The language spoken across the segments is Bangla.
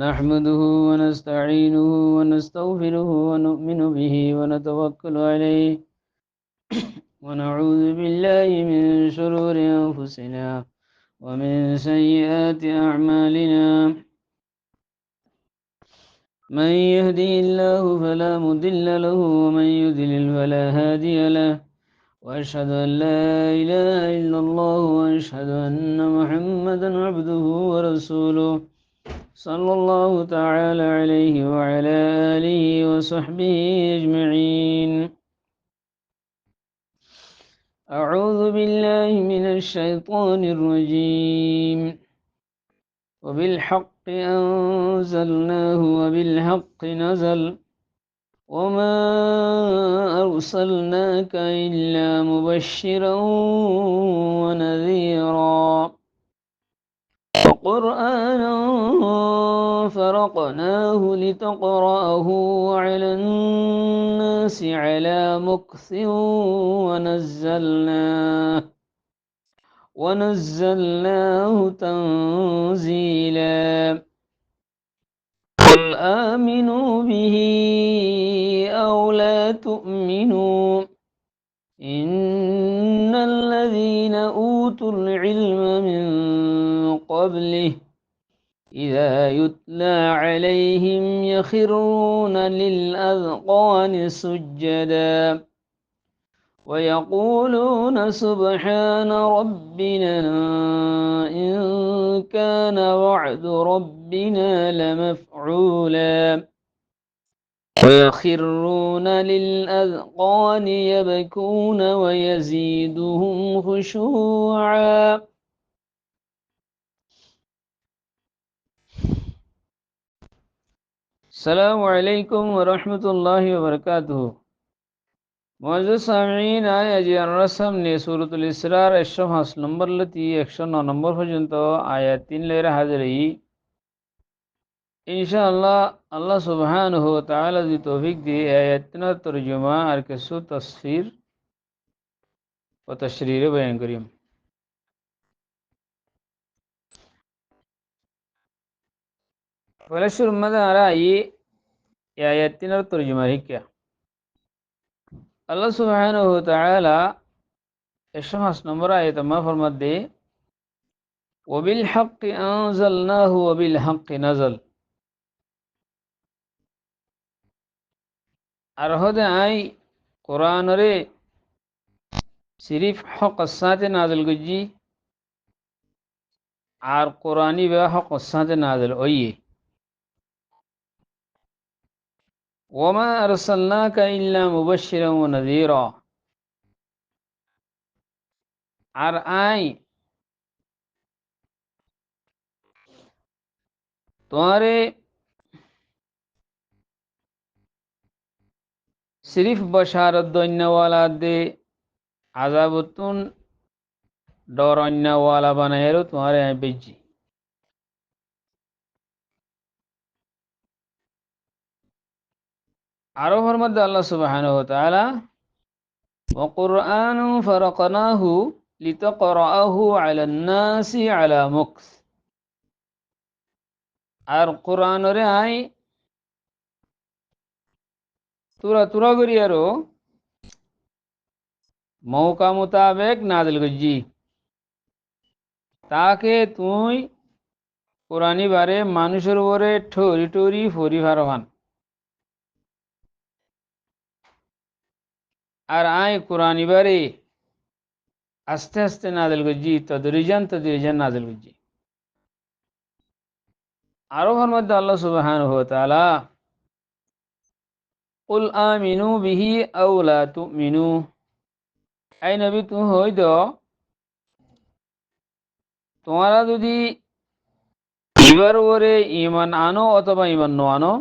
نحمده ونستعينه ونستغفره ونؤمن به ونتوكل عليه ونعوذ بالله من شرور أنفسنا ومن سيئات أعمالنا. من يهدي الله فلا مضل له ومن يضلل فلا هادي له، وأشهد أن لا إله إلا الله وأشهد أن محمدا عبده ورسوله صلى الله تعالى عليه وعلى آله وصحبه أجمعين. أعوذ بالله من الشيطان الرجيم. وبالحق أنزلناه وبالحق نزل وما أرسلناك إلا مبشرا ونذيرا وقرآنا فرقناه لتقرأه على الناس على مكث ونزلناه تنزيلا. قل آمنوا به أو لا تؤمنوا إن الذين أوتوا العلم من قبله إذا يتلى عليهم يخرون للأذقان سجدا ويقولون سبحان ربنا إن كان وعد ربنا لمفعولا ويخرون للأذقان يبكون ويزيدهم خشوعا. السلام عليكم ورحمة الله وبركاته. معزز سامعین আজ الرسم نے سورة الإسراء الشمس نمبر لتی 109 নম্বর পর্যন্ত আয়াত 3 লেরা হাজিরি ইনশাআল্লাহ আল্লাহ সুবহানাহু ওয়া তাআলা যদি তৌফিক দিয়ে আয়াতনা তরজমা আর কিছু তাফসীর ও তাশরীর বয়ান করিম। ফলে শুরু মধ্যে আরা এই আয়াতনার তরজমা হিকিয়া আল্লাহ সুবহানাহু ওয়া তাআলা الشمس নম্বর আয়াত মা ফরমাতে وبالحق أنزلناه وبالحق نزل আর হদে আই কোরআনরে সিরিফ হক সাথে নাযিল গজি আর কোরআনি বে হক সাথে নাযিল ওয়ে ওমা আরসালনাকা ইল্লা মুবাশশিরান ওয়া নাযীরা। আর আই তোমারে সিরিফ বশারত দন্যওয়ালা দে আযাবতুন ডরন্যওয়ালা বানায়েরো তোমারে আই বেজি। আরো ফরমাতে আল্লাহ সুবহানাহু ওয়া তাআলা وقرآن فرقناه لتقرأه على الناس على مكث। আর কোরআনরে আই তুরা তুরা করি আরো মৌকা মোতাবেক নাজিল গজি তাকে তুই কোরআনি বারে মানুষের উপরে ঠরি ঠরি পরিভারবান। আর আই কোরআনি বারে আস্তে আস্তে নাজিল গজি তদরিজান তদরিজান নাজিল গজি। আরো মধ্যে আল্লাহ সুবহানাহু ওয়া তাআলা কুল আমিনু বিহি আও লা তুমিনু, আই নবী তুমি হই দ তোমরা যদি ইবার ওরে ঈমান আনো অথবা ঈমান ন আনো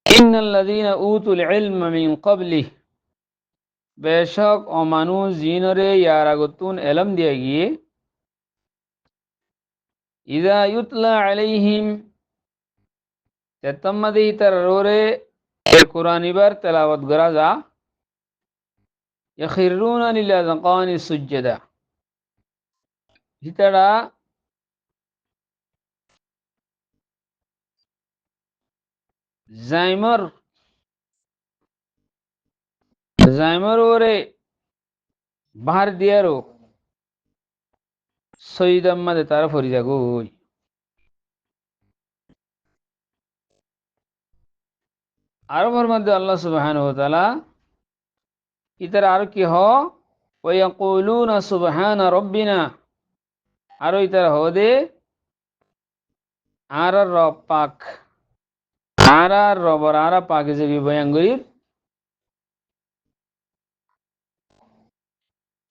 ইন্নাল্লাযীনা উতুল ইলমা মিন ক্বাবলিহি বেশক অমানু জিনরে ইয়ার আগতুন এলম দিয়া গিয়ে ইযা ইউতলা আলাইহিম তেতাম্মাদি তাররে কোরআন ইবার তেলাওয়াত করা যা ইয়াখিরুনা লিল আযকানি সুজদা, হিতারা জাইমর জাইমর ওরে বাহার দিয়ারও সৈয়দ আম্মাদে তারা ফরি যাগই আরো মধ্যে আল্লাহ সুবহানাহু ওয়া তাআলা ইতার আর কি হ ওয়ায়াকুলুনা সুবহানা রাব্বিনা আরো ইতার হদে আর রব পাক আর রবর আর পাকে যে বয়ান গরিব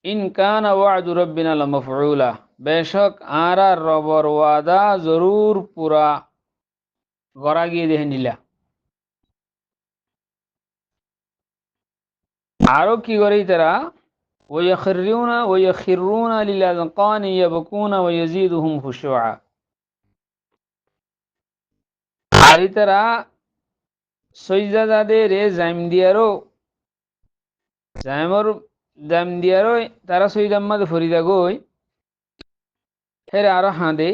ইন কানা ওয়াদু রাব্বিনা লামাফউলা বেশক আর রবর ওয়াদা জরুর পুরা গড়া গিয়ে দেখে নিলা আরো কি করে তারা ওয়ায়াখিরুনা লিল আযকানি ইয়াবকুনা ওয়া ইয়াজিদুহুম খুশুআ আর তারা সজদা রে জাইম দিয়ারো জাইমর জাইম দিয়ারো তারা সজদা মাদে ফরিদা গই হেরে আরো হাঁদে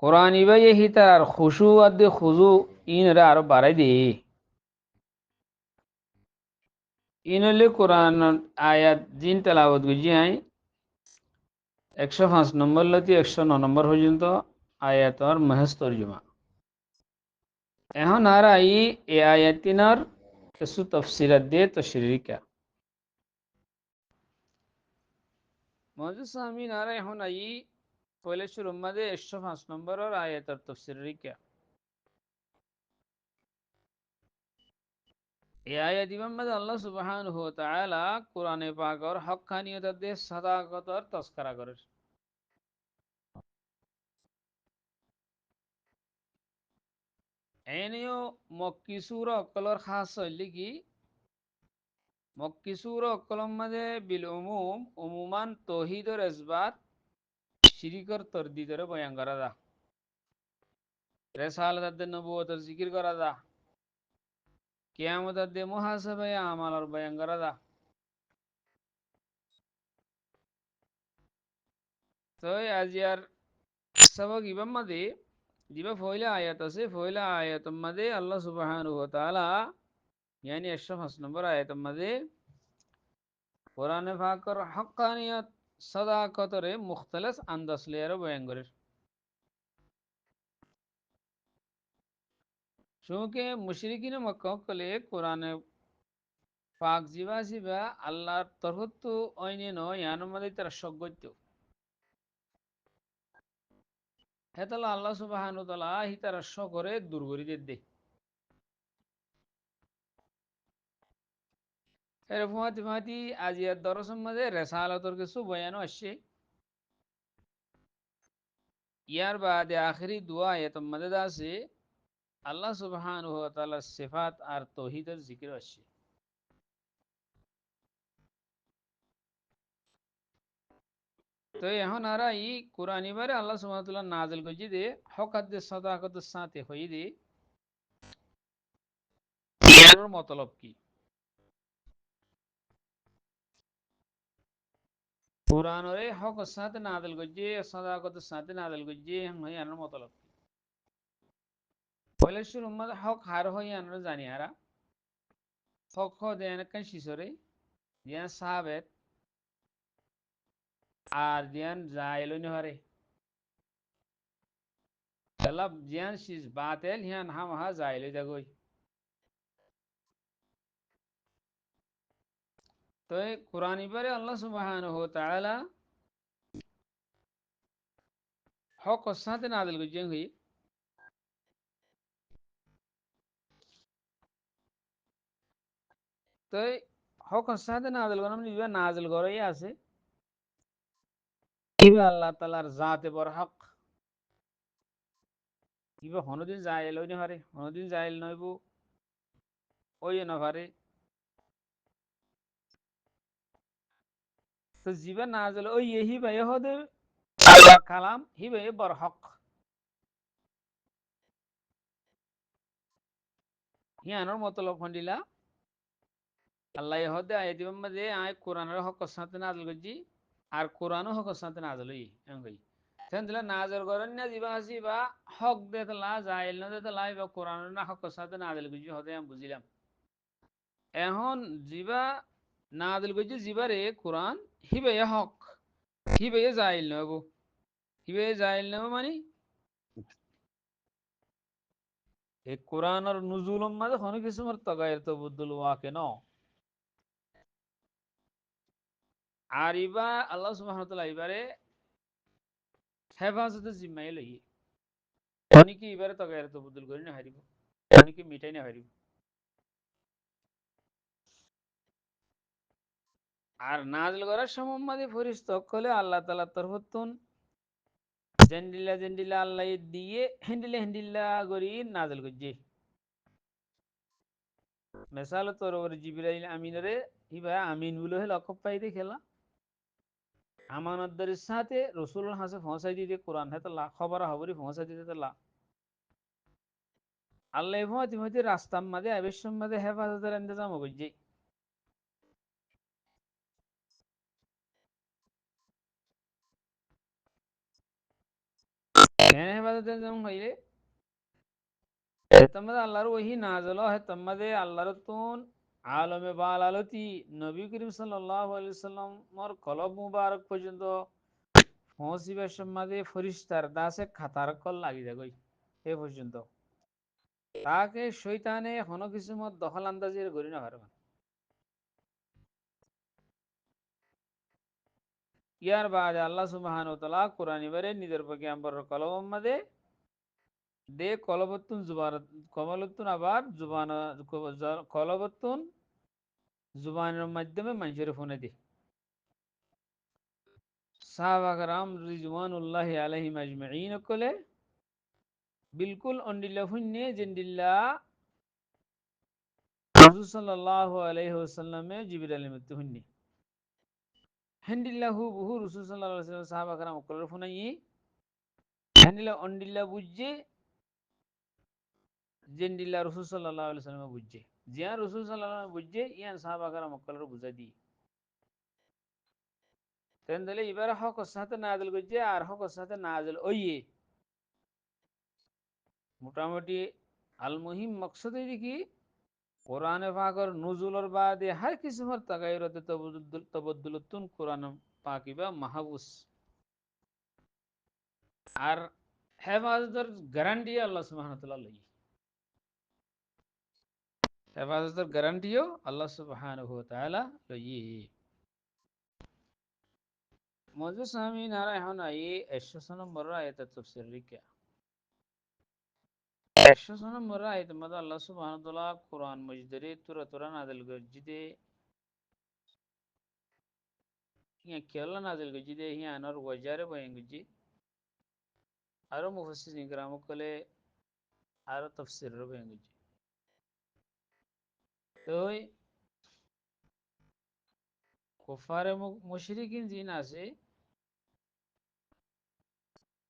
কোরআন ইবাই হিতার খুশু আদে খুজু ইনরা আরো বাড়াই দে ইনলে কোরআন আয়াত জিন তেলাওয়াত গুজি আই 105 নম্বর লতি 109 নম্বর পর্যন্ত আয়াতর মহেশ তর্জমা এখন আর আই এ আয়াতিনার কিছু তফসিরাত দিয়ে তশরিকা মহাজিস আমিন আর এখন আই পয়লে শুরুর মাঝে 105 নম্বরের আয়াতর তফসিরিকা এই আয়াত ইমাম মাঝে আল্লাহ সুবহানাহু ওয়া তাআলা কোরআনে পাকর হক্কানিয়ত দিয়ে সাদাকতর তস্করা করে এনেও মক্কি সূরা অকলর খাস হইলে কি মক্কি সূরা অকলম মাঝে বিল উমুমান তৌহিদর ইসবাত শিরিকর তরদিদরে বয়ান করা দা রেসালাত নবুয়তর জিকির করা দা কিয়ামতের দে মুহাসাবায়ে আমালর বয়ান করা দা তো আজিয়ার সবক ইমাম মাঝে দিবা ফয়লা আয়াত আছে ফয়লা আয়াত মাঝে আল্লাহ সুবহানাহু ওয়া তাআলা यानी 105 নম্বর আয়াতের মাঝে কোরআনে পাকের হক্কানিয়ত সাদাকতরে মুখতালিফ আন্দাজ লিয়ারে বয়ান করে চুঁকে মুশরিকিন মক্কা কলে কোরআনে পাক জিবা জিবা আল্লাহর তরফত অইনে নয় ইয়ানোর মাঝে তারা সজ্ঞত হেতালা আল্লাহ সুবহানাহু ওয়া তাআলা হি তারা সকরে দূর করে দে এর ফুয়াতি ফুয়াতি আজিয়ার দরসের মাঝে রেসালাতর কিছু বয়ানও আসছে ইয়ার বাদে আখেরি দোয়া আয়াতের মাঝে আছে আল্লাহ সুবহানাহু ওয়া তাআলার সিফাত আর তাওহীদের জিকির আসছে তো এখন আর এই কোরআন এবারে আল্লাহ সুবহানাহু ওয়া তাআলা নাযিল করছে যে হকাত সাদাকতের সাথে হই দে এর মতলব কি কোরআনরে হকের সাথে নাযিল করছে সাদাকতের সাথে নাযিল করছে হই এর মতলব কি পয়লা শুরুর মধ্যে হক হার হই আমরা জানি হারা হক হ দেন কান শিসরে দিয়ান সাহাবেত আর দিয়ান জাইলুন হারে তালাব জিয়ান শিস বাতেল হিয়ান হাম হা জাইলু জাগই তো কোরআন এবারে আল্লাহ সুবহানাহু ওয়া তাআলা হক সাথে নাযিল করছেন হই তো হক সাথে নাযিল করাম নিবা নাযিল করাই আছে কিবা আল্লাহ তাআলার জাতে বর হক কিবা হনদিন জাইল হইনি পারে হনদিন জাইল নইব ওই না পারে তো জিবা নাযিল ওই হি ভাই হদে আল্লাহ কালাম হি ভাই বর হক হিয়ানোর মতলব হন্দিলা আল্লাহ হদে আয়াতি মাঝে আয় কোরআনের হক সাথে নাযিল করছি আর কোরআনও হক সাথে নাযিল হই এমন কই তেন দিলে নাজেল করেন না দিবা আসি বা হক দে তালা যাইল না দে তালা বা কোরআন না হক সাথে নাজেল গুজি হতে আমি বুঝিলাম এখন জিবা নাজেল গুজি জিবারে কোরআন হিবে হক হিবে যাইল নবো হিবে যাইল নবো মানে এই কোরআনের নুজুলম মাঝে অনেক কিছু তগায়ের তো বুদ্দুল ওয়াকে ন আর ইবা আল্লাহ সুবহানাহু ওয়া তাআলা ইবারে হেফাজতে জিম্মাই লই অনেকে এবারে তগায়ের তো বুদ্দুল করি না হারিব অনেকে মিটাই না হারিব আর নাজল করার সময় মাঝে ফরিস্ত কলে আল্লাহ তাআলা তরফতুন জেন্ডিলা জেন্ডিলা আল্লাহ দিয়ে হেন্ডিলা হেন্ডিলা গরি নাজল করছে মেসাল তোর ওর জিবরাইল আমিনরে ইবা আমিন বলে লকব পাইতে খেলা আমানতদারির সাথে রসুলের হাসে পৌঁছাই দিতে কোরআন হাতে খবর খবরই পৌঁছাই দিতে লা আল্লাহ ভতি ভতি রাস্তার মাঝে আবেশম মাঝে হেফাজতের ইন্তজাম করছে কেন হেফাজতের ইন্তজাম হইলে তোমাদের আল্লাহর ওহি নাজল হে তোমাদের আল্লাহর তুন আলমে বাল আলতি নবী করিম সাল্লাল্লাহু আলাইহি সাল্লামর কলব মুবারক পর্যন্ত পৌঁছিবার সময় ফরিস্তার দাসে খাতার কল লাগি যাগই এ পর্যন্ত তাকে শৈতানে কোনো কিছু মত দখল আন্দাজের করি না পারবে ইয়ার বাদে আল্লাহ সুবহানাহু ওয়া তাআলা কোরআন এবারে নিজের পয়গম্বর কলম মধ্যে দে কলবতুন জুবান কমলতুন আবার জুবান কলবতুন জুবানের মাধ্যমে মানুষের ফোনে দে সাহাবা کرام রিজওয়ানুল্লাহি আলাইহিম আজমাইন কলে বিলকুল অন্ডিল্লা ফুন্নে জেন্ডিল্লা হুজুর সাল্লাল্লাহু আলাইহি ওয়াসাল্লামে জিবরাইল মৃত্যু হুন্নি হেন্ডিল্লা হু বহু রাসূল সাল্লাল্লাহু আলাইহি ওয়াসাল্লাম সাহাবা کرام কলে ফোনাই হেন্ডিল্লা অন্ডিল্লা বুঝে জেন্ডিল্লা রাসূল সাল্লাল্লাহু আলাইহি ওয়াসাল্লাম বুঝে জিয়া রাসূল সাল্লাল্লাহু আলাইহি ওয়াসাল্লাম বুঝে ইয়ান সাহাবা کرام কলে বুঝা দি তেন দিলে এবারে হক সাথে নাজিল করছে আর হক সাথে নাজিল ওইয়ে মোটামুটি আল মুহিম মকসদ কি কোরআন পাকের নুজুলের বাদে হর কিসমর তাগায়ুরতে তবদ্দুলতুন কোরআন পাকিবা মাহবুস আর হেফাজতের গ্যারান্টি আল্লাহ সুবহানাহু ওয়া তাআলা লই হেফাজতের গ্যারান্টিও আল্লাহ সুবহানাহু ওয়া তাআলা লই মজু সামি নারা এখন আই 100 নম্বর আয়াত তাফসীর লিখা 100 নম্বর আয়াত মধ্যে আল্লাহ সুবহানাহু ওয়া তাআলা কোরআন মজিদে তুরা তুরা নাযিল করজিদে হিয়া কেলা নাযিল করজিদে হিয়া আনার ওয়াজারে বয়ান করজি আরো মুফাসসিরিন کرام কলে আরো তাফসীর বয়ান করজি তো কুফারে মুশরিকিন জিন আছে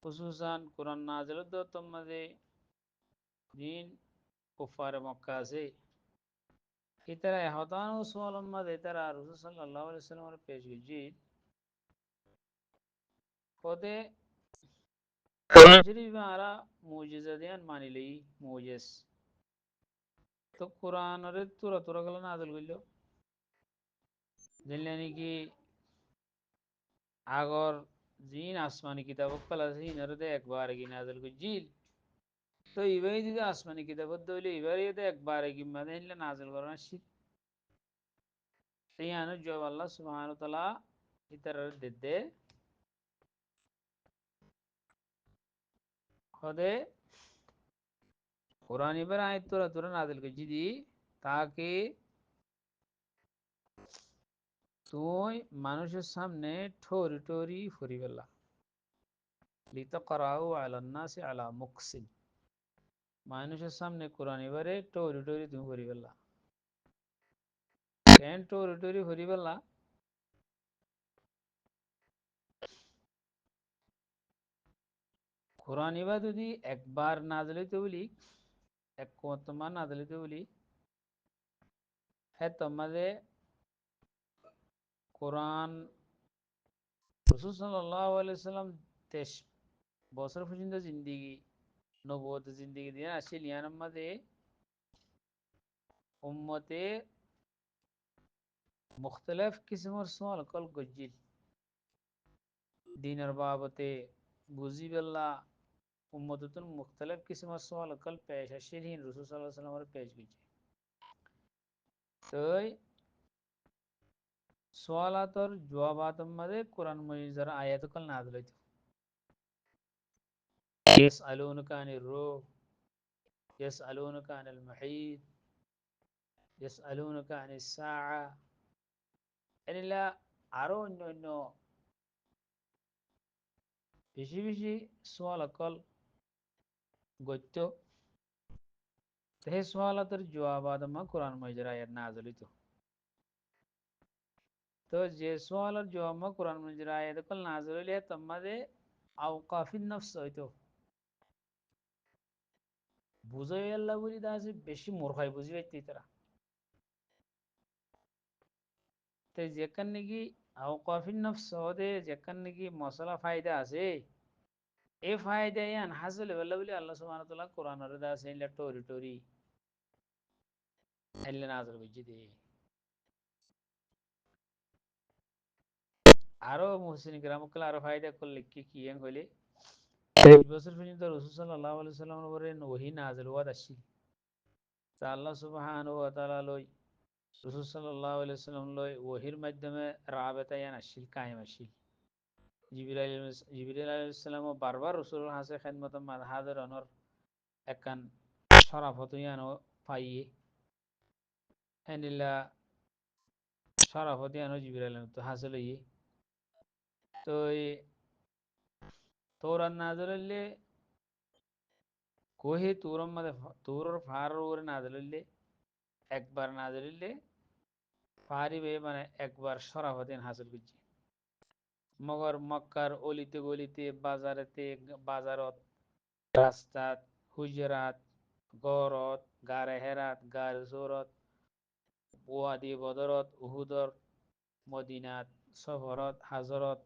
খুসুসান কোরআন নাযিল তো তোমাদের জিন কুফারে মক্কা আছে ইতারা হতান ও সোয়াল মধ্যে তারা রাসূল সাল্লাল্লাহু আলাইহি ওয়াসাল্লামের পেশ গজি কোদে মুশরিক মারা মুজিজা দেন মানিলি মুজিজ তো কোরআনের তুরা তুরা গুলো নাযিল হইল জানলেন কি আগর জিন আসমানি কিতাব কল জিনের দে একবার কি নাযিল করজিল তো ইবাই যদি আসমানি কিতাব দইলে ইবারে দে একবার কি মানে হইলে নাযিল করা শীত সেই আনো জবাব আল্লাহ সুবহানাহু ওয়া তাআলা ইতার দে খদে কোরআন এবার আয়াত তুরা তুরা নাযিল করজি দি তাকে তুই মানুষের সামনে ঠোরি ঠোরি ফুরি ফেললা লিতাকরাউ আলান নাসি আলা মুকসিন মানুষের সামনে কোরআন এবারে ঠোরি ঠোরি তুমি ফুরি ফেললা কেন ঠোরি ঠোরি ফুরি ফেললা কোরআন এবার যদি একবার নাযিল হইতে বলি এক তোমার নাযিল হইতে বলি হ্যাঁ তোমাদের কোরআন রাসূল সাল্লাল্লাহু আলাইহি সাল্লাম দেশ বছর পর্যন্ত জিন্দিগি নবুয়ত জিন্দিগি দিয়ে আসিল ইয়ানোর মাঝে উম্মতে মুখতলিফ কিসিমর সোয়াল কল গজ্জিল দিনের বাবতে বুঝি বেল্লা উম্মতুন মুখতলিফ কিসিমর সোয়াল কল পেশ আসিল হিন রসুল সাল্লাল্লাহু আলাইহি ওয়াসাল্লামের পেশ গজ্জি তো সোয়ালাতর জবাবাতের মাঝে কোরআন মজিদের আয়াত কল নাযিল হইতো ইয়াসআলুনাকা আনির রূহ ইয়াসআলুনাকা আনিল মাহিদ ইয়াসআলুনাকা আনিস সাআ এনিলা আরো অন্য অন্য বেশি বেশি সোয়াল অকল গত্য সেই সোয়ালাতের জবাবাদ মা কোরআন মজিদের আয়াত নাযিল হইতো তো যে সোয়ালের জবাব মা কোরআন মজিদের আয়াত কল নাযিল হইলে তোমাদের আওকাফিন নফস হইতো বুঝাই আল্লাহ বলি দা আছে বেশি মূর্খাই বুঝি পাইতে তারা তো যেখান নাকি আওকাফিন নফস হদে যেখান নাকি মশলা ফায়দা আছে এই ফায়দা ইয়ান হাসিল বলে বলি আল্লাহ সুবহানাহু ওয়া তাআলা কোরআনের দা আছে ইলা টরি টরি আল্লাহ নাযিল বুঝি দে আরো মুহসিন কিরাম কল আরো ফায়দা করলে কি কি ইয়ান হইলে 23 বছর পর্যন্ত রাসূল সাল্লাল্লাহু আলাইহি ওয়াসাল্লামের উপরে ওহী নাযিল হওয়া আসছিল তা আল্লাহ সুবহানাহু ওয়া তাআলা লই রাসূল সাল্লাল্লাহু আলাইহি ওয়াসাল্লাম লই ওহীর মাধ্যমে রাবেতা ইয়ান আসছিল কায়েম আসছিল জিবরিল আলাইহিস সালাম বারবার রাসূলের হাসে খিদমত হাজার অনর একখান শরাফত ইয়ান পাইয়ে এনিলা শরাফত ইয়ান জিবরিল তো হাসিল হইয়ে তো এই তৌরাত নাযিল হইলে কোহে তুরম মধ্যে তুরর ফার ওরে নাযিল হইলে একবার নাযিল হইলে পারিবে মানে একবার শরাফত ইয়ান হাসিল করছে মগর মক্কার অলিতে গলিতে বাজারেতে বাজারত রাস্তাত হুজরাত গরত গারে হেরাত গারে জোরত ওয়াদি বদরত উহুদর মদিনাত সফরত হাজরত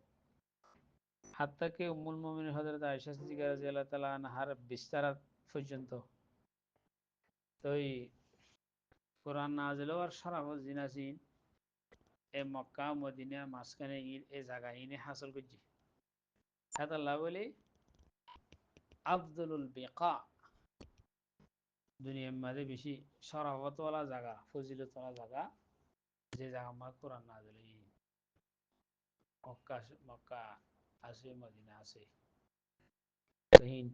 হাত্তাকে উম্মুল মুমিনিন হযরত আয়েশা সিদ্দিকা রাদিয়াল্লাহু তাআলা আনহার বিস্তারাত পর্যন্ত তো এই কোরআন নাযিল হওয়ার শরাফত জিনাসিন এ মক্কা মদিনা মাঝখানে এই জায়গা ইনি হাসিল করছে হাত আল্লাহ বলে আফদলুল বিকা দুনিয়ার মাঝে বেশি শরাফতওয়ালা জায়গা ফজিলতওয়ালা জায়গা যে জায়গা আমার কোরআন নাযিল হইছে মক্কা মক্কা আছে মদিনা আছে তহিন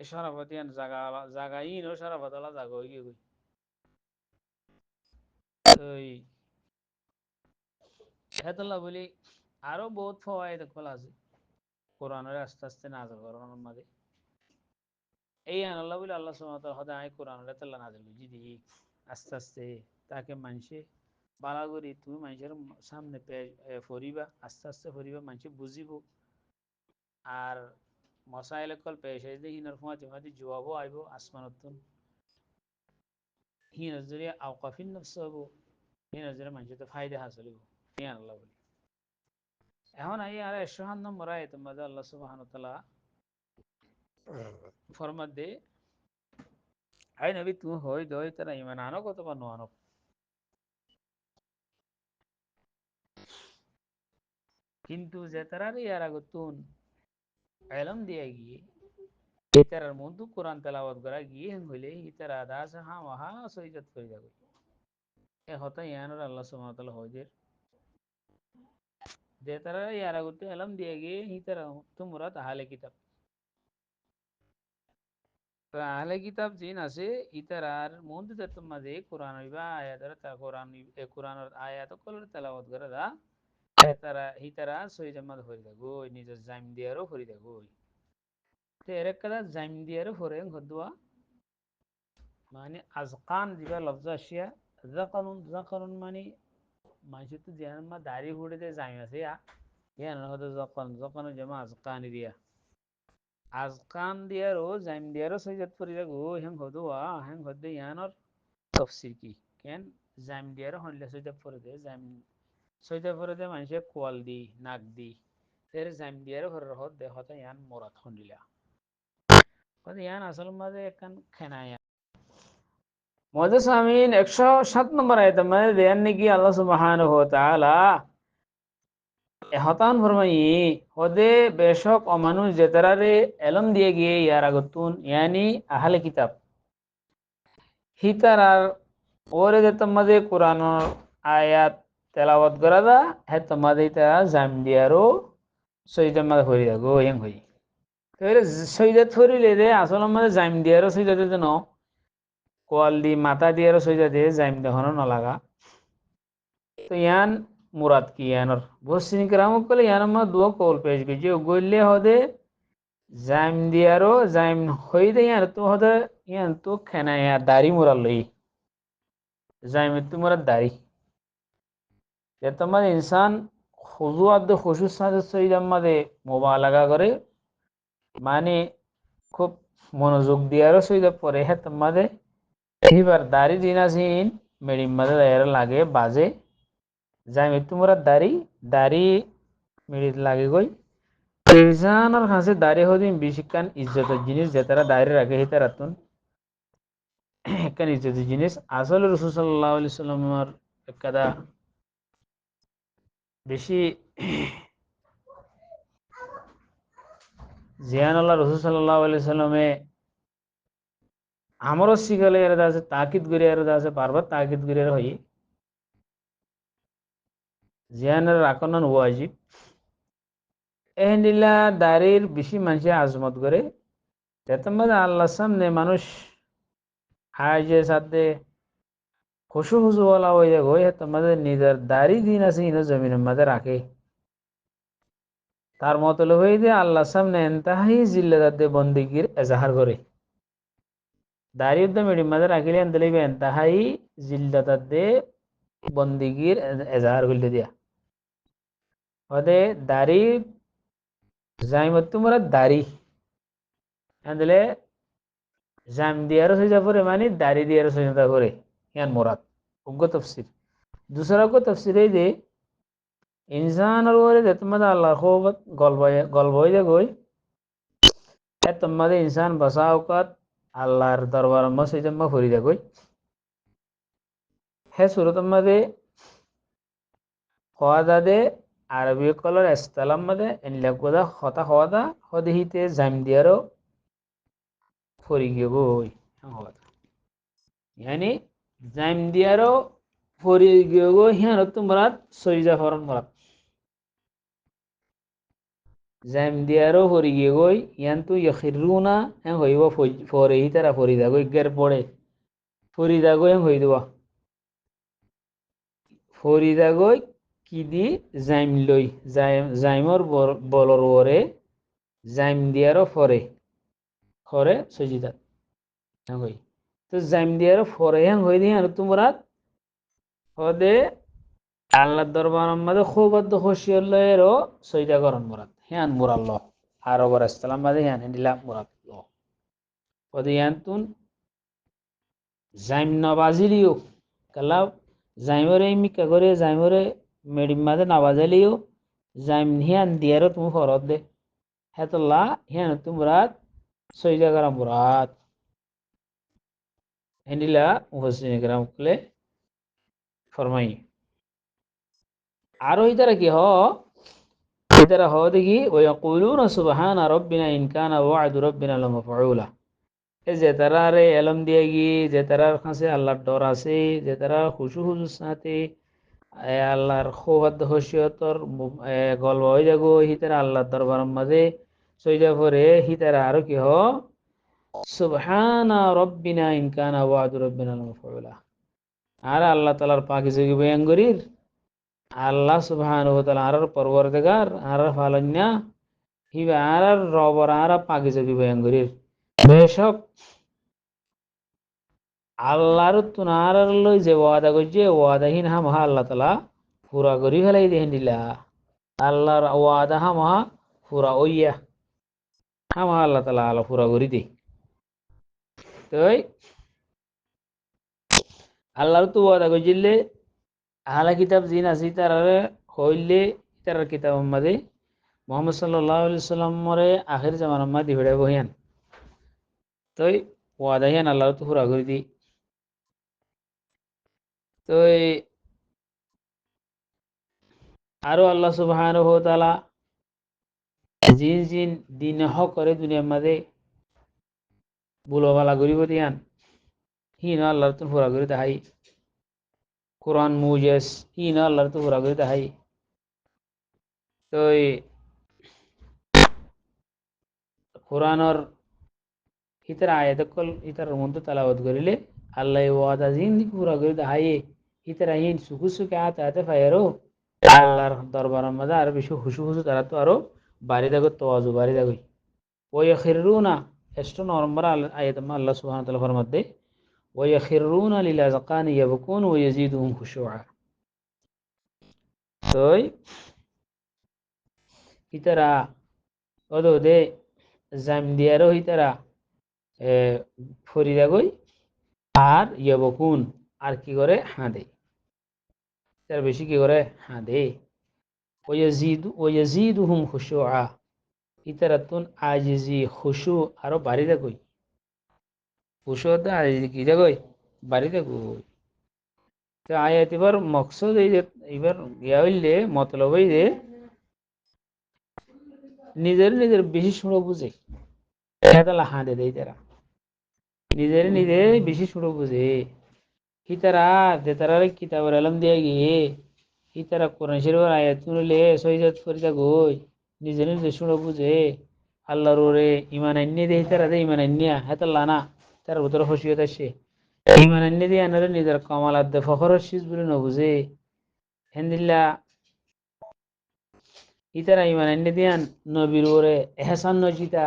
এ শরাফতিয়ান জায়গা জায়গা ইন ও শরাফতওয়ালা জায়গা হয়ে গই ওই হেতল্লাহ বলি আরো বহুত ফওয়াইদ কল আছে কোরআনের আস্তে আস্তে নাযিল করার মাঝে এই আল্লাহ বলে আল্লাহ সুবহানাহু ওয়া তাআলা হদা আই কোরআনের তেলা নাযিল বুঝি দি আস্তে আস্তে তাকে মানুষে বালা করি তুমি মানুষের সামনে ফরিবা আস্তে আস্তে ফরিবা মানুষ বুঝিব আর মশাইল কল পেশ হইলে হিনার ফুয়াতি ফুয়াতি জবাবও আইব আসমানতুন হিন জরিয়া আওকাফিন নফস হবো হিন জরিয়া মানুষের তো ফায়দা হাসিল হইব ই আল্লাহ বলি এখন আই আর 105 নম্বর আয়াতের মধ্যে আল্লাহ সুবহানাহু ওয়া তাআলা ফরমাত দে আই নবী তুমি হই দই তারা ঈমান আনো কত বা নো আনো কিন্তু যে তারার ইয়ার আগতুন ইলম দিয়ে গিয়ে ইতারার মধ্যে কোরআন তেলাওয়াত করা গিয়ে হইলে ইতারা দাস হা ওহা সইজত করে যাবে এ হতা ইয়ানোর আল্লাহ সুবহানাহু ওয়া তাআলা হইদের যে তারা ইয়ার আগতে ইলম দিয়ে গিয়ে ইতারা তোমরা তাহলে কিতাব তো আহলে কিতাব জিন আছে ইতারার মধ্যে তোমাদের কোরআন হইবা আয়াতের তা কোরআন এ কোরআনের আয়াত কলর তেলাওয়াত করে দা তারা ইতারা সইজমাত হয়ে যাগো নিজের জাইম দিয়ারও হয়ে যাগো তো এর একটা জাইম দিয়ারও হরে হদুয়া মানে আজকান দিবা লফজ আসিয়া জাকানুন মানে মানুষ তো জিয়ান মা দাড়ি হুড়ে জাইম আছে ইয়ান হদে জাকান জমা আজকান দিয়া আজকান দিয়ারও জাইম দিয়ারও সইজাত পরি যাগো হেং হদুয়া হেং হদে ইয়ানর তফসির কি কেন জাইম দিয়ারও হইলে সইজাত পরে দে জাইম সইজাত পরে দে মানুষে কোয়াল দি নাক দি তেরে জাইম দিয়ারে হরের হদ দে হতা ইয়ান মুরাদ খুন্দিলা কত ইয়ান আসল মাঝে একখান খেনায়া মজে সামিন 107 নম্বর আয়াতের মধ্যে দেন নাকি আল্লাহ সুবহানাহু ওয়া তাআলা এহতান ফরমাই হদে বেশক অমানুষ জেতারারে এলম দিয়ে গিয়ে ইয়ার আগতুন ইয়ানি আহলে কিতাব হিতার আর ওরে যে তোমাদের কোরআনের আয়াত তেলাওয়াত করা দা হে তোমাদের তারা জাম দিয়ারও সৈদার মাঝে হরি দা গো ইয়াং হই তো সৈদাত হরিলে রে আসল মাঝে জাম দিয়ারও সৈদাতে যেন কোয়াল দি মাথা দিয়ারও সৈদাতে জাম দেখানো নলাগা তো ইয়ান মুরাদ কি ইয়ানর বসিন কেরামক কলে ইয়ান মা দুয়া কল পেশ গেছে গইলে হদে জাম দিয়ারও জাম হই দে ইয়ান তো হদে ইয়ান তো খেনা ইয়া দাড়ি মুরাল লই জাম তো মুরাদ দাড়ি যে তোমার ইনসান খুজু আব্দ খুশুর সাথে সৈদার মাঝে মোবালাগা করে মানে খুব মনোযোগ দিয়ারও সৈদা পরে হ্যাঁ তোমাদের এবার দাড়ি দিন আসিন মেডিম মাঝে দায়ের লাগে বাজে যাই মৃত্যু মোরার দাড়ি দাড়ি মেডিত লাগে গই ইনসানের কাছে দাড়ি হদিন বিশিকান ইজ্জতের জিনিস যে তারা দাড়ি রাখে হিতে রাতুন একখান ইজ্জতের জিনিস আসলে রসুল সাল্লাল্লাহু আলাইহি সাল্লামের একটা বেশি জিয়ান আল্লাহ রসুল সাল্লাল্লাহু আলাইহি সাল্লামে আমারও শিখালে এর আছে তাকিদ করে এর আছে বারবার তাকিদ করে হই জিয়ানের রাখনন ওয়াজিব এহনিলা দাড়ির বেশি মানুষে আজমত করে তেতম্বাদ আল্লাহর সামনে মানুষ হাজে সাথে খুশু খুশু বলা হয়ে যায় হয়ে তোমাদের নিজের দাড়ি দিন আছে ইনো জমিনের মাঝে রাখে তার মতলব হয়ে যে আল্লাহর সামনে এন্তাহাই জিল্লাদাতে বন্দিগির এজাহার করে দাড়ি উদ্যম এটির মাঝে রাখিলে এন্তলিবে এন্তাহাই জিল্লাদাতে বন্দিগির এজাহার করলে দিয়া হদে দাড়ি জাইমত তোমরা দাড়ি এন্দলে জাম দিয়ারও সইজা পরে মানে দাড়ি দিয়ারও সইজা করে ইয়ান মোরাদ উগ্র তফসির দুসরা কো তফসির এই যে ইনসানের ওরে যে তোমাদের আল্লাহ খোবত গল্প হয়ে যায় গই এ তোমাদের ইনসান বসা অকাত আল্লাহর দরবার মসজিদম্মা ফুরি যায় গই হে সুরত মাদে খোয়াদা দে আরবি কলর এস্তালাম মাদে এনলাগুদা হতা খোয়াদা হদিহিতে জাম দিয়ারও ফুরি গিয়ে গই यानी जाइम दियारो फरी गयो हियान तुम मुराद सईजा फरन मुराद जाइम दियारो फरी गयो यान तु यखिरुना हैं होइबो फरे ही तेरा फरी दागो इगर पड़े फरी दागो हैं होई दवा फरी दागो কি দি জাইম লই জাইমর বলর ওরে জাইম দিয়ারো ফরে ফরে সজিদা হ্যাঁ হই তো জাইম দিয়ারো ফরে হ্যাঁ হই দি আর তোমরা হদে আল্লাহর দরবার আমাদের খুবদ্দ খুশিয়ল্লেরও সইদা করন মুরাদ হিয়ান মুরাল্ল আরবর ইসলাম বাদে হিয়ান দিলা মুরাদ ওদে হিয়ান তুন জাইম নবাজিলিও কালা জাইমরে মিকা করে জাইমরে মেডিম মাঝে নবাজালিও জাইম হিয়ান দিয়ারও তুমি ফরত দে হেতল্লা হিয়ান তুম মুরাদ সইদা করা মুরাদ হিন্দিলা মুফাসসিরিন کرام কলে ফরমাই আরো ইতারা কি হ ইতারা হ দেখি ওয়াকুলুনা সুবহানা রাব্বিনা ইন কানা ওয়া'দু রাব্বিনা লামাফউলা এই যে তারা রে এলম দিয়ে গি যে তারার কাছে আল্লাহর ডর আছে যে তারা খুশু খুশু সাথে আল্লাহর খুবাদ হশিয়তর গল্প হয়ে যাগো হিতারা আল্লাহর দরবার মাঝে সইজা পরে হিতারা আরো কি হ সুবহানা রাব্বিনা ইন কানা ওয়া'দু রাব্বিনা লামাফউলা আর আল্লাহ তাআলার পাকীজগি বয়ান করির আল্লাহ সুবহানাহু ওয়া তাআলা আর পরওয়ারদিগার আর ফালান্না হিবা আর রবর আর পাকীজগি বয়ান করির বেশক আল্লাহর তুনার লই যে ওয়াদা করছে ওয়াদাহীন হামহা আল্লাহ তাআলা পুরা করি ফেলাই দেন দিলা আল্লাহর ওয়াদা হামহা পুরা ওইয়া হামহা আল্লাহ তাআলা আলো পুরা করি দে তাই আল্লাহর তো ওয়াদা করছিলে আহলা কিতাব জিন আছে তারা হইলে তার কিতাব মাঝে মোহাম্মদ সাল্লাল্লাহু আলাইহি সাল্লামরে আখির জামানার মধ্যে ভিড়ে বহিয়ান তই ওয়াদাহিয়ান আল্লাহ তো পুরা করে দি তই আরো আল্লাহ সুবহানাহু ওয়া তাআলা জিন জিন দিন হক করে দুনিয়ার মাঝে বুলোবালা করিব দিয়ান হিন আল্লাহ তো পুরা করে তাহাই কোরআন মুজেস হিন আল্লাহ তো পুরা করে তাহাই তই কোরআনর ইতার আয়াতকল ইতার মধ্যে তালাবাদ করিলে আল্লাহ ওয়াদা জিন্দি পুরা করে দেখাইয়ে ইতার আইন সুখু সুখে আতে ফায়ারো আল্লাহর দরবারের মধ্যে আরো বেশি হুসু হুসু তারা তো আরো বাড়ি থাকো তোয়াজু বাড়ি থাকই ওয়াখিরুনা এষ্ট নম্বর আয়াত আল্লাহ সুবহানাহু ওয়া তাআলা ফরমাতে ওয়াখিরুনা লিল আযকানি ইয়াবকুন ওয়া ইয়াজিদুহুম খুশুআ তো ইতারা ওদে জাম দিয়ারো ইতারা ফরিদা গই আর ইয়াবকুন আর কি করে হাঁদে তার বেশি কি করে হাঁদে ওয়াজিদুহুম খুশুআ ইতারাতুন আজিজি খুশু আরো বাড়িতে কই খুশু হতে আজিজি কি কই বাড়িতে কই তো আয়াত এবার মকসদ এই যে এবার ইয়া হইলে মতলব এই যে নিজের নিজের বেশি শুনো বুঝে এটা হাঁদে দেয় তারা নিজের নিজে বেশি শুনো বুঝে হিতারা যে তারা কিতাবের আলম দিয়ে গিয়ে হিতারা কোরআন শরীফের আয়াত শুনলে সহিজাত ফরিদা গই নিজে নিজে শুনো বুঝে আল্লাহর ওরে ইমান আন্যে দিয়ে হিতারা দে ইমান আন্যা হেতাল্লা না তার ভিতরে খুশিয়ত আসে ইমান আন্যে দিয়ে আনারে নিজের কমালাত দে ফখর শীষ বলে নবুঝে হেন্দিল্লা ইতারা ইমান আন্যে দিয়ে নবীর ওরে এহসান নজিতা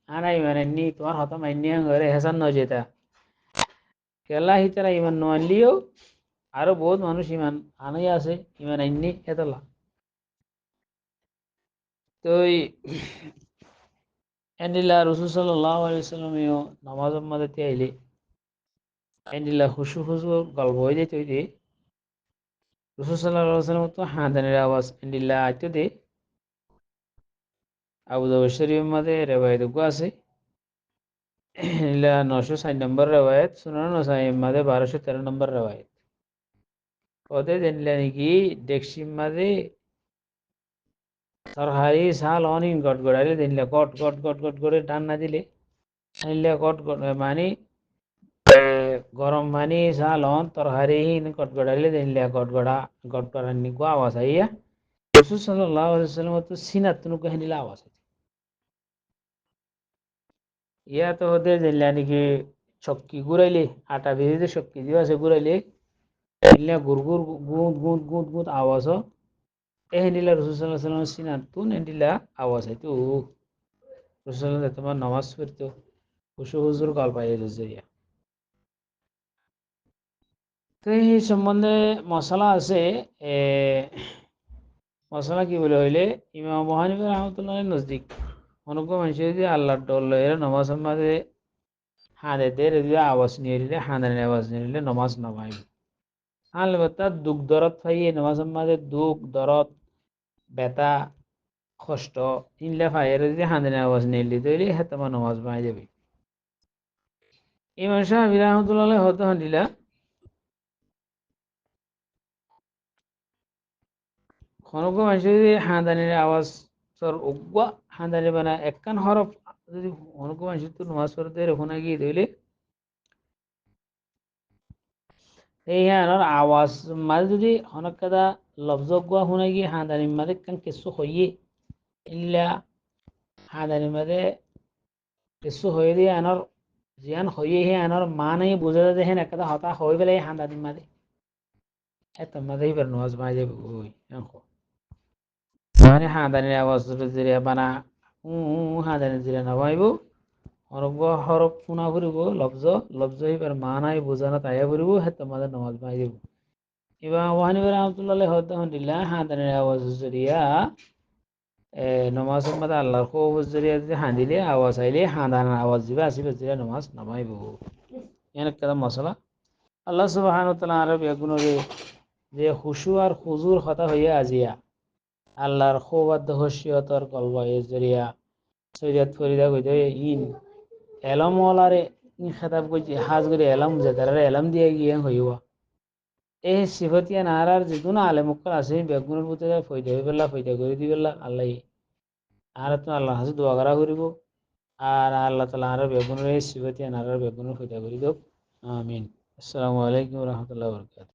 আনা ইমান আন্যি তোমার হতম আন্যা ঘরে এহসান নজিতা কেলা হিতারা ইমান নোয়ানলিও আরো বহুত মানুষ ইমান আনাই আছে ইমান আইনি এতলা তো এন্ডিল্লা রসুল সাল্লাল্লাহু আলাইহি সাল্লামেও নামাজের মধ্যে আইলে এন্ডিল্লা খুশু খুশু গল্প হয়ে যেত যে রসুল সাল্লাল্লাহু আলাইহি সাল্লাম তো হাঁদানের আওয়াজ এন্ডিল্লা আইতো দে আবু দাউদ শরীফের মধ্যে রেওয়ায়ত আছে এন্ডিল্লা 904 নম্বর রেওয়ায়ত সুনান নাসাইর মধ্যে 1213 নম্বর রেওয়ায়ত ওদের এন্ডিল্লা নাকি ডেকসির মধ্যে তরকারি শাল অনিন গট গড়াইলে দিনলে গট গট গট গট করে টান না দিলে আনিলে গট গট মানে গরম পানি শাল অন তরকারি গট গড়াইলে দিনলে গট গড়া গট গড়ার নিকো আওয়াজ আইয়া রসুল সাল্লাল্লাহু আলাইহি ওয়াসাল্লাম তো সিনাত তুনুকে হানিলে আওয়াজ ইয়া তো ওদের দিনলে নাকি চক্কি ঘুরাইলে আটা ভিজিতে চক্কি দিয়ে আছে ঘুরাইলে দিনলে গুড় গুড় গুঁত গুঁত গুঁত গুঁত আওয়াজ এ হানিলে রসুল সাল্লাল্লাহু আলাইহি ওয়াসাল্লাম সিনাত তুন হানিলা আওয়াজ আইতো রসুল তোমার নামাজ পড়তো খুশু হুজুর গল্প আইয়া দিছে তো এই সম্বন্ধে মশলা আছে এ মশলা কি বলে হইলে ইমাম আবু হানিফা রাহমাতুল্লাহ নজদিক অনুকূল মানুষ যদি আল্লাহর ডল এর নমাজের মাঝে হাঁদে দের যদি আওয়াজ নিয়ে দিলে হাঁদানের আওয়াজ নিয়ে দিলে নমাজ নমাইব আলবত্তা দুঃখ দরদ পাইয়ে নমাজের মাঝে দুঃখ দরদ ব্যথা কষ্ট ইনলে ফাইয়ের যদি হাঁদানের আওয়াজ নিয়ে দিতে হইলে হ্যাঁ তোমার নমাজ পাই যাবে ইমাম শাফি রাহমাতুল্লাহ হতে হন্ডিলা খনক মানুষ যদি হাঁদানির আওয়াজ তোর উগ্বা হাঁদানি বানা একখান হরফ যদি খনক মানুষ তো নামাজ পড়তে শোনা গিয়ে দিলে এই হ্যাঁ আওয়াজ মাঝে যদি হনক কাদা লফজ গুয়া শোনা গিয়ে হাঁদানির মাঝে একখান কিছু হইয়ে ইল্লা হাঁদানির মাঝে কিছু হয়ে দিয়ে আনার জিয়ান হইয়ে হে আনার মা নাই বোঝা যায় হেন একটা হতা হয়ে গেলে হাঁদানির মাঝে এত মাঝে এবার নামাজ মাঝে যাবে ওই মানে হাঁদানির আওয়াজ জিরে বানা হাঁদানি জিরে নামাইব হরফ হরফ শুনা ফুরিব লফজ লফজ এবার মা নাই বোঝা না তাইয়া ফুরিব হ্যাঁ তোমাদের নামাজ মাই যাব এবার ওয়াহানিব রহমতুল্লাহ হদ্দাহন্দিল্লাহ হাঁদানির আওয়াজ জরিয়া নমাজের মধ্যে আল্লাহর খুব জরিয়া যদি হাঁদিলে আওয়াজ আইলে হাঁদানার আওয়াজ দিবে আসিবে জরিয়া নমাজ নামাইব এন একটা মশলা আল্লাহ সুবহানাহু ওয়া তাআলা আরব এগুনোরে যে খুশু আর হুজুর হতা হইয়া আজিয়া আল্লাহর খোবাদ হসিয়তর কলব এ জরিয়া সৈয়দ ফরিদা কইতে ইন এলম ওলারে ইন খেতাব কইছি হাজ করে এলম জেদারে এলম দিয়ে গিয়ে হইবা এই সিফতিয়া নারার যেগুলো আলে মুক্কাল আছে বেগুনের ভিতরে ফয়দা হই পেলা ফয়দা করে দি পেলা আল্লাহ আর তো আল্লাহ হাজু দোয়া করা করিব আর আল্লাহ তালা আর বেগুনের এই সিফতিয়া নারার বেগুনের ফয়দা করি দোক আমিন আসসালামু আলাইকুম রহমতুল্লাহ বরকাত